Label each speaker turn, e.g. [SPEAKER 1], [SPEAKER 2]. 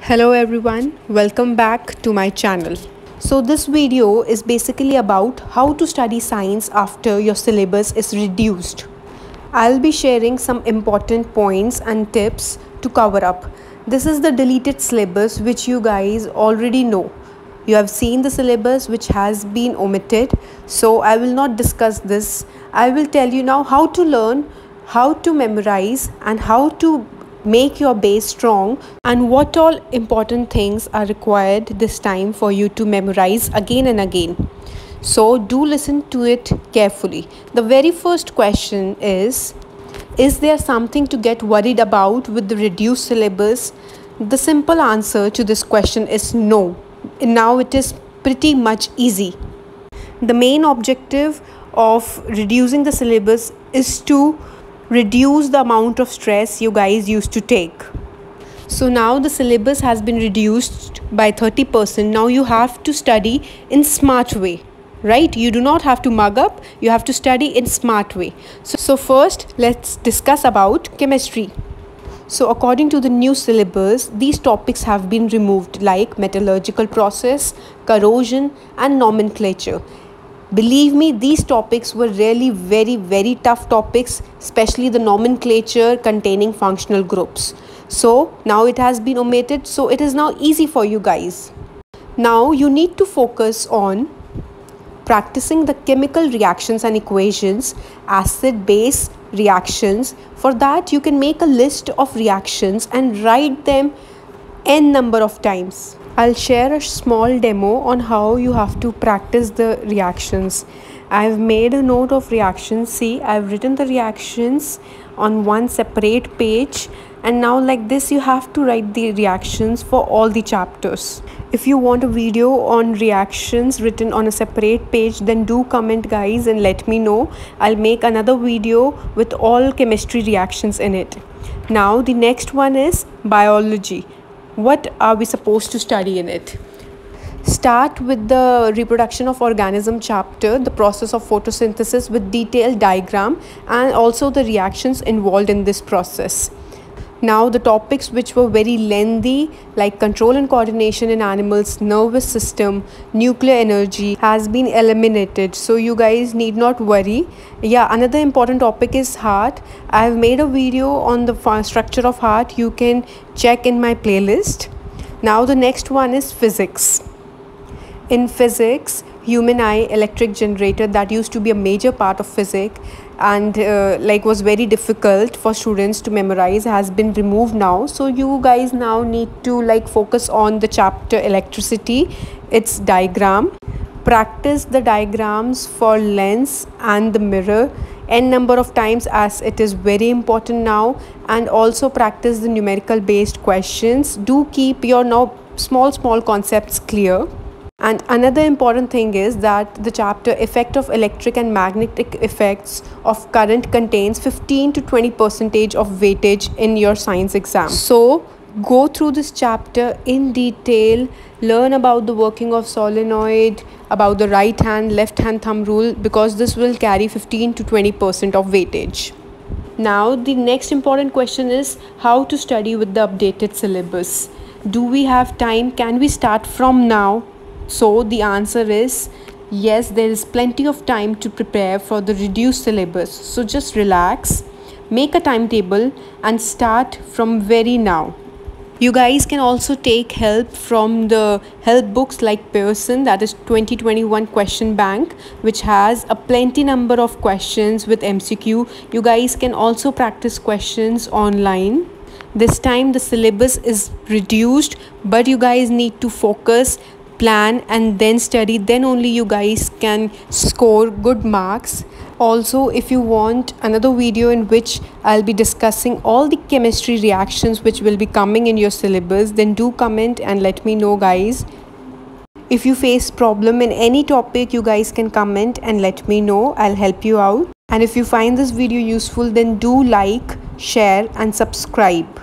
[SPEAKER 1] Hello everyone, welcome back to my channel. So this video is basically about how to study science after your syllabus is reduced. I'll be sharing some important points and tips to cover up. This is the deleted syllabus which you guys already know. You have seen the syllabus which has been omitted, so I will not discuss this. I will tell you now how to learn, how to memorize and how to make your base strong and what all important things are required this time for you to memorize again and again. So do listen to it carefully. The very first question is there something to get worried about with the reduced syllabus? The simple answer to this question is no. Now it is pretty much easy. The main objective of reducing the syllabus is to reduce the amount of stress you guys used to take. So now the syllabus has been reduced by 30%. Now you have to study in smart way, right? You do not have to mug up, you have to study in smart way. So first let's discuss about chemistry. So according to the new syllabus, these topics have been removed like metallurgical process, corrosion and nomenclature. Believe me, these topics were really very tough topics, especially the nomenclature containing functional groups. So now it has been omitted, so it is now easy for you guys. Now you need to focus on practicing the chemical reactions and equations, acid-base reactions. For that you can make a list of reactions and write them n number of times. I'll share a small demo on how you have to practice the reactions. I've made a note of reactions. See, I've written the reactions on one separate page, and now like this you have to write the reactions for all the chapters. If you want a video on reactions written on a separate page, then do comment guys and let me know. I'll make another video with all chemistry reactions in it. Now the next one is biology. What are we supposed to study in it? Start with the reproduction of organism chapter, the process of photosynthesis with detailed diagram and also the reactions involved in this process. Now the topics which were very lengthy like control and coordination in animals, nervous system, nuclear energy has been eliminated, so you guys need not worry. Yeah, another important topic is heart. I have made a video on the structure of heart. You can check in my playlist. Now the next one is physics. In physics, human eye electric generator, that used to be a major part of physics and was very difficult for students to memorize, has been removed now. So you guys now need to focus on the chapter electricity, its diagram. Practice the diagrams for lens and the mirror n number of times as it is very important now, and also practice the numerical based questions. Do keep your now small concepts clear. And another important thing is that the chapter effect of electric and magnetic effects of current contains 15 to 20% of weightage in your science exam. So go through this chapter in detail, learn about the working of solenoid, about the right hand, left hand thumb rule, because this will carry 15 to 20% of weightage. Now the next important question is how to study with the updated syllabus. Do we have time? Can we start from now? So the answer is yes, there is plenty of time to prepare for the reduced syllabus. So just relax, make a timetable and start from very now. You guys can also take help from the help books like Pearson, that is 2021 question bank, which has a plenty number of questions with MCQ. You guys can also practice questions online. This time the syllabus is reduced, but you guys need to focus, plan and then study, then only you guys can score good marks. Also, if you want another video in which I'll be discussing all the chemistry reactions which will be coming in your syllabus, then do comment and let me know guys. If you face problem in any topic, you guys can comment and let me know. I'll help you out. And if you find this video useful, then do like, share and subscribe.